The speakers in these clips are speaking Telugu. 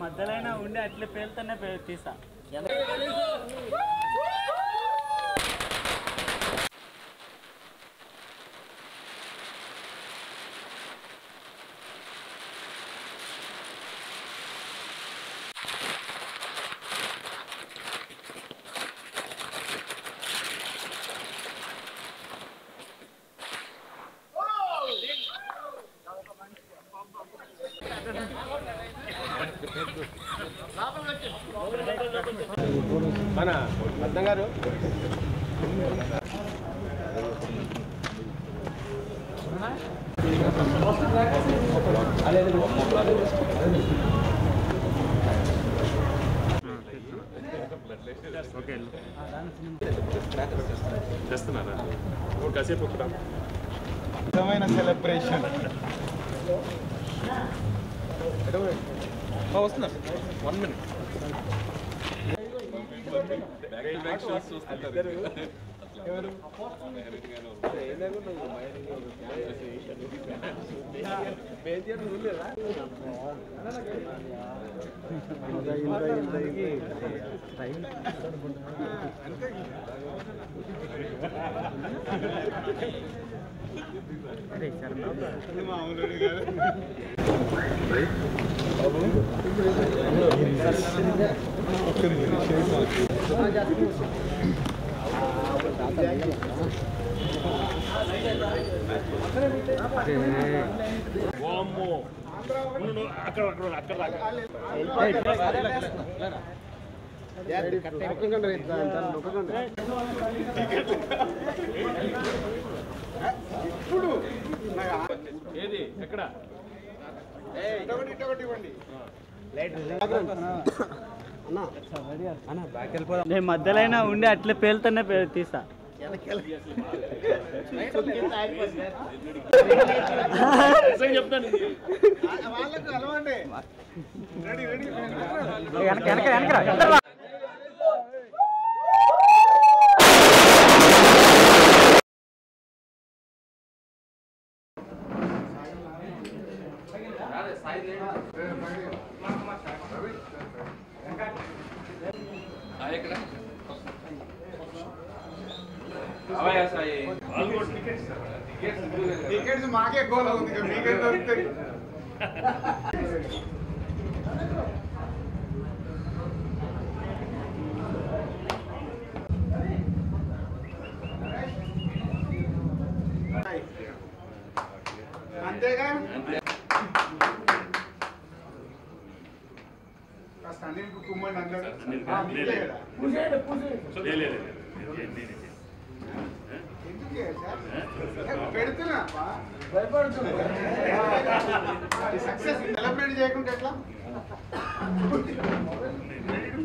మధ్యలో ఉండి అట్లా పేలుతూనే తీసా. మన అర్థం గారు చేస్తున్నారా కాసేపు సెలబ్రేషన్ వస్తున్నా 1 minute ఏది ఎక్కడ నేను మధ్యలో ఉండి అట్లా పేలుతూనే తీసా. చెప్తాను టికెట్స్ మాకే గోల్ ఉంది మీకే దొరుకుతాయి. అంతేగా కాస్త అనిల్ కుమ్మని అందరూ పెడుతున్నా భయపడుతున్నా సక్సెస్ సెలబ్రేట్ చేయకుంటే ఎట్లా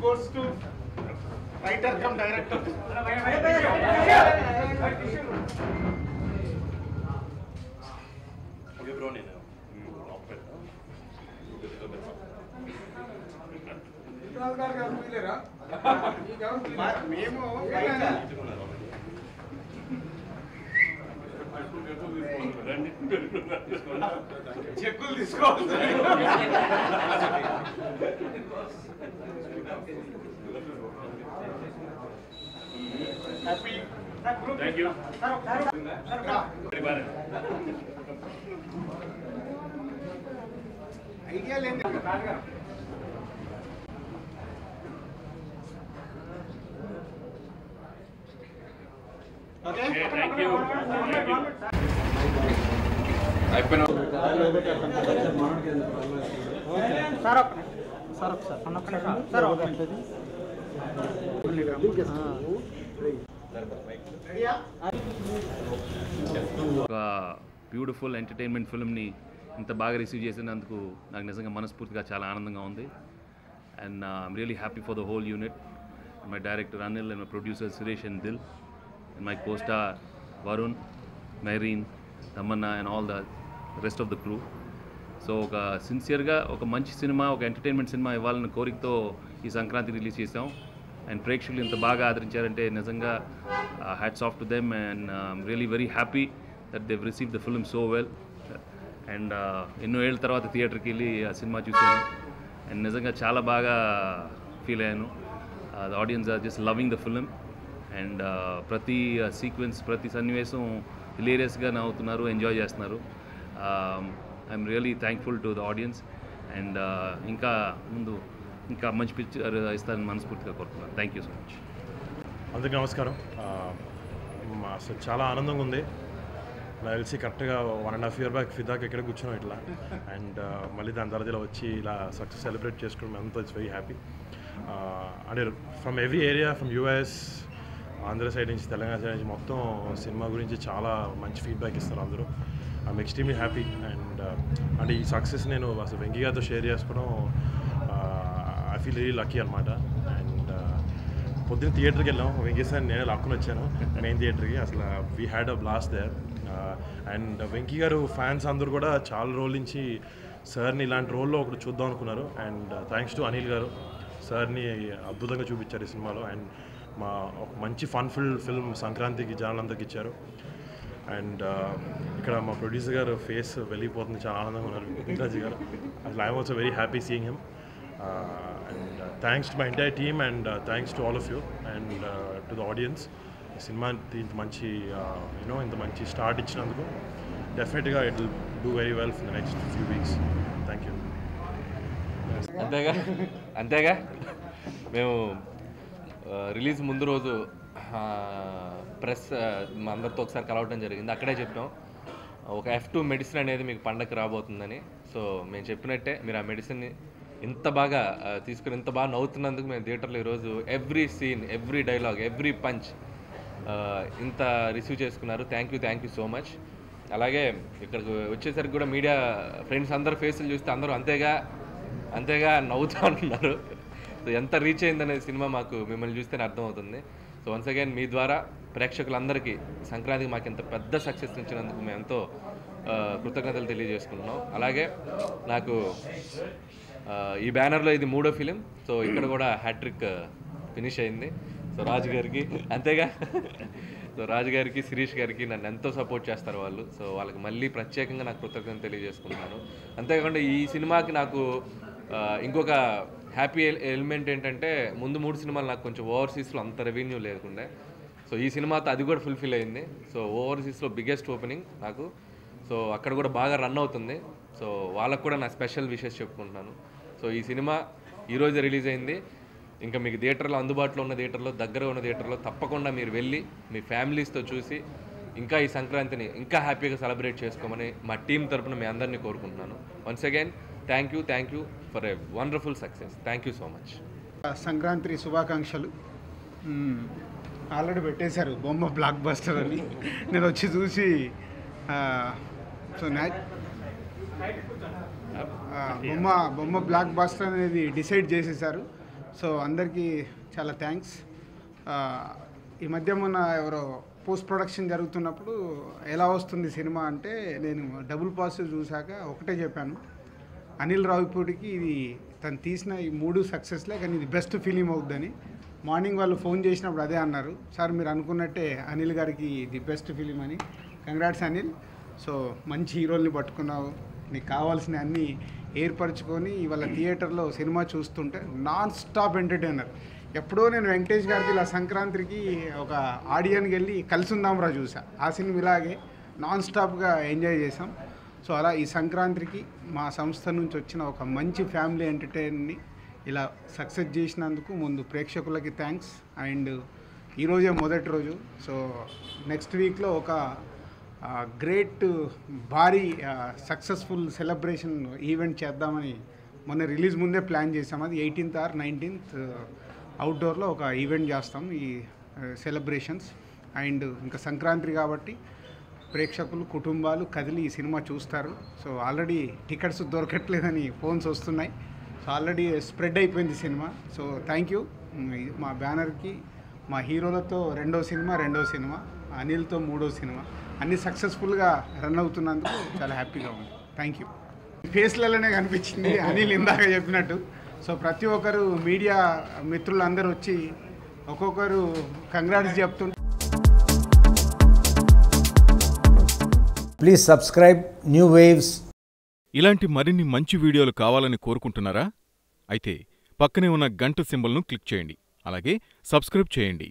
goes to writer cum director. మేము చెక్కులు తీసుకోవాలి. ఐడియా లేదు. ఒక బ్యూటిఫుల్ ఎంటర్టైన్మెంట్ ఫిల్మ్ని ఇంత బాగా రిసీవ్ చేసినందుకు నాకు నిజంగా మనస్ఫూర్తిగా చాలా ఆనందంగా ఉంది. And I'm really happy for the whole unit. My director Anil and my producer Suresh and Dil and my co-star Varun, Mehreen, Tamannaah and all the rest of the crew. So ఒక సిన్సియర్గా ఒక మంచి సినిమా, ఒక ఎంటర్టైన్మెంట్ సినిమా ఇవ్వాలన్న కోరికతో ఈ సంక్రాంతి రిలీజ్ చేసాం. అండ్ ప్రేక్షకులు ఇంత బాగా ఆదరించారంటే నిజంగా hats off to them. And really very happy that దెవ్ receive the film so well. And ఎన్నో ఏళ్ళ తర్వాత థియేటర్కి వెళ్ళి ఆ సినిమా చూశాను. అండ్ నిజంగా చాలా బాగా ఫీల్ అయ్యాను. The audience are just loving the film and ప్రతి సీక్వెన్స్ ప్రతి సన్నివేశం హిలేరియస్గా నవ్వుతున్నారు, ఎంజాయ్ చేస్తున్నారు. I'm really thankful to the audience and ఇంకా ముందు ఇంకా మంచి పిక్చర్ ఇస్తారని మనస్ఫూర్తిగా కోరుతున్నాను. Thank you so much. అందరికీ నమస్కారం. అసలు చాలా ఆనందంగా ఉంది. నాకు తెలిసి కరెక్ట్గా 1.5 years బ్యాక్ ఫిదాకి ఎక్కడ కూర్చున్నాం ఇట్లా, అండ్ మళ్ళీ దాని తర్వాత ఇలా వచ్చి ఇలా సక్సెస్ సెలబ్రేట్ చేసుకోవడం అంతా ఇట్స్ వెరీ హ్యాపీ. అంటే from every area, from US, Andhra side నుంచి, తెలంగాణ సైడ్ నుంచి మొత్తం సినిమా గురించి చాలా మంచి ఫీడ్బ్యాక్ ఇస్తారు అందరూ. I'm extremely happy. అండ్ అంటే ఈ సక్సెస్ నేను అసలు వెంకీ గారితో షేర్ చేసుకోవడం ఐ ఫీల్ వెరీ లక్కీ అనమాట. అండ్ పొద్దున్న థియేటర్కి వెళ్ళాం, వెంకీ సార్ నేనే లాక్కుని వచ్చాను మెయిన్ థియేటర్కి. అసలు we had a blast there. And Venky garu fans అందరూ కూడా చాలా రోజుల నుంచి సార్ని ఇలాంటి రోల్లో ఒకటి చూద్దాం అనుకున్నారు. అండ్ థ్యాంక్స్ టు అనిల్ గారు, సార్ని అద్భుతంగా చూపించారు ఈ సినిమాలో. అండ్ మా ఒక మంచి ఫన్ఫుల్ ఫిల్మ్ సంక్రాంతికి జనాలందరికి ఇచ్చారు. అండ్ ఇక్కడ మా ప్రొడ్యూసర్ గారు ఫేస్ వెళ్ళిపోతుంది, చాలా ఆనందంగా ఉన్నారు వింకరాజు గారు. అసలు I'm also very happy seeing him. And thanks to my entire team and thanks to all of you and to the audience. ఈ సినిమా ఇంత మంచి ఇంత మంచి స్టార్ట్ ఇచ్చినందుకు డెఫినెట్గా it will do very well for the next few weeks. Thank you. అంతేగా మేము రిలీజ్ ముందు రోజు ప్రెస్ మా అందరితో ఒకసారి కలవడం జరిగింది. అక్కడే చెప్పాం ఒక F2 మెడిసిన్ అనేది మీకు పండగకి రాబోతుందని. సో మేము చెప్పినట్టే మీరు ఆ మెడిసిన్ని ఇంత బాగా తీసుకుని ఇంత బాగా నవ్వుతున్నందుకు మేము థియేటర్లో ఈరోజు every scene, every dialogue, every punch ఇంత రిసీవ్ చేసుకున్నారు. Thank you so much. అలాగే ఇక్కడికి వచ్చేసరికి కూడా మీడియా ఫ్రెండ్స్ అందరు ఫేసులు చూస్తే అందరూ అంతేగా నవ్వుతూ ఉంటున్నారు. సో ఎంత రీచ్ అయిందనే సినిమా మాకు మిమ్మల్ని చూస్తేనే అర్థమవుతుంది. సో వన్స్ అగైన్ మీ ద్వారా ప్రేక్షకులందరికీ సంక్రాంతికి మాకు ఇంత పెద్ద సక్సెస్ ఇచ్చినందుకు మేము ఎంతో కృతజ్ఞతలు తెలియజేసుకుంటున్నాం. అలాగే నాకు ఈ బ్యానర్లో ఇది 3వ ఫిలిం. సో ఇక్కడ కూడా హ్యాట్రిక్ ఫినిష్ అయింది. సో రాజు గారికి అంతేగా, సో రాజు గారికి, శిరీష్ గారికి నన్ను ఎంతో సపోర్ట్ చేస్తారు వాళ్ళు. సో వాళ్ళకి మళ్ళీ ప్రత్యేకంగా నాకు కృతజ్ఞతలు తెలియజేసుకుంటున్నాను. అంతేకాకుండా ఈ సినిమాకి నాకు ఇంకొక హ్యాపీ ఎలిమెంట్ ఏంటంటే ముందు 3 సినిమాలు నాకు కొంచెం ఓవర్సీస్లో అంత రెవెన్యూ లేకుండే. సో ఈ సినిమాతో అది కూడా ఫుల్ఫిల్ అయింది. సో ఓవర్సీస్లో బిగ్గెస్ట్ ఓపెనింగ్ నాకు. సో అక్కడ కూడా బాగా రన్ అవుతుంది. సో వాళ్ళకు కూడా నా స్పెషల్ విషెస్ చెప్పుకుంటున్నాను. సో ఈ సినిమా ఈరోజు రిలీజ్ అయింది. ఇంకా మీకు థియేటర్లో అందుబాటులో ఉన్న థియేటర్లో, దగ్గర ఉన్న థియేటర్లో తప్పకుండా మీరు వెళ్ళి మీ ఫ్యామిలీస్తో చూసి ఇంకా ఈ సంక్రాంతిని ఇంకా హ్యాపీగా సెలబ్రేట్ చేసుకోమని మా టీం తరపున మీ అందరినీ కోరుకుంటున్నాను. Once again thank you for a wonderful success. Thank you so much. Sankranti శుభాకాంక్షలు. ఆల్రెడీ పెట్టేశారు బొమ్మ బ్లాక్ బస్టర్ అని. నేను వచ్చి చూసి సో బొమ్మ బ్లాక్ బస్టర్ అనేది డిసైడ్ చేసేసారు. సో అందరికీ చాలా థ్యాంక్స్. ఈ మధ్య మొన్న ఎవరో పోస్ట్ ప్రొడక్షన్ జరుగుతున్నప్పుడు ఎలా వస్తుంది సినిమా అంటే నేను డబుల్ పాజిటివ్ చూశాక ఒకటే చెప్పాను, అనిల్ రావిపూడికి ఇది తను తీసిన ఈ 3 సక్సెస్లే కానీ ఇది బెస్ట్ ఫిలిం అవుద్దని. మార్నింగ్ వాళ్ళు ఫోన్ చేసినప్పుడు అదే అన్నారు, సార్ మీరు అనుకున్నట్టే అనిల్ గారికి ఇది బెస్ట్ ఫిలిం అని. కంగ్రాట్స్ అనిల్. సో మంచి హీరోల్ని పట్టుకున్నావు, నీకు కావాల్సిన అన్నీ ఏర్పరచుకొని ఇవాళ థియేటర్లో సినిమా చూస్తుంటే నాన్ స్టాప్ ఎంటర్టైనర్. ఎప్పుడో నేను వెంకటేష్ గారికి ఇలా సంక్రాంతికి ఒక ఆడియన్కి వెళ్ళి కలిసి ఉందాంరా చూసా. ఆ సినిమా ఇలాగే నాన్ స్టాప్గా ఎంజాయ్ చేసాం. సో అలా ఈ సంక్రాంతికి మా సంస్థ నుంచి వచ్చిన ఒక మంచి ఫ్యామిలీ ఎంటర్టైన్ని ఇలా సక్సెస్ చేసినందుకు ముందు ప్రేక్షకులకి థ్యాంక్స్. అండ్ ఈరోజే మొదటి రోజు. సో నెక్స్ట్ వీక్లో ఒక గ్రేట్ భారీ సక్సెస్ఫుల్ సెలబ్రేషన్ ఈవెంట్ చేద్దామని మొన్న రిలీజ్ ముందే ప్లాన్ చేసాం. అది 18th or 19th అవుట్డోర్లో ఒక ఈవెంట్ చేస్తాం ఈ సెలబ్రేషన్స్. అండ్ ఇంకా సంక్రాంతి కాబట్టి ప్రేక్షకులు, కుటుంబాలు కదిలి ఈ సినిమా చూస్తారు. సో ఆల్రెడీ టికెట్స్ దొరకట్లేదని ఫోన్స్ వస్తున్నాయి. సో ఆల్రెడీ స్ప్రెడ్ అయిపోయింది సినిమా. So thank you. మా బ్యానర్కి మా హీరోలతో రెండో సినిమా, అనిల్తో 3వ సినిమా అన్నీ సక్సెస్ఫుల్గా రన్ అవుతున్నందుకు చాలా హ్యాపీగా ఉంది. Thank you. ఫేస్లలోనే కనిపించింది అనిల్ ఇందాక చెప్పినట్టు. సో ప్రతి ఒక్కరు మీడియా మిత్రులందరూ వచ్చి ఒక్కొక్కరు కంగ్రాట్స్ చెప్తుంటే ప్లీజ్ సబ్స్క్రైబ్ న్యూ వేవ్స్. ఇలాంటి మరిన్ని మంచి వీడియోలు కావాలని కోరుకుంటున్నారా? అయితే పక్కనే ఉన్న గంట సింబల్ను క్లిక్ చేయండి. అలాగే సబ్స్క్రైబ్ చేయండి.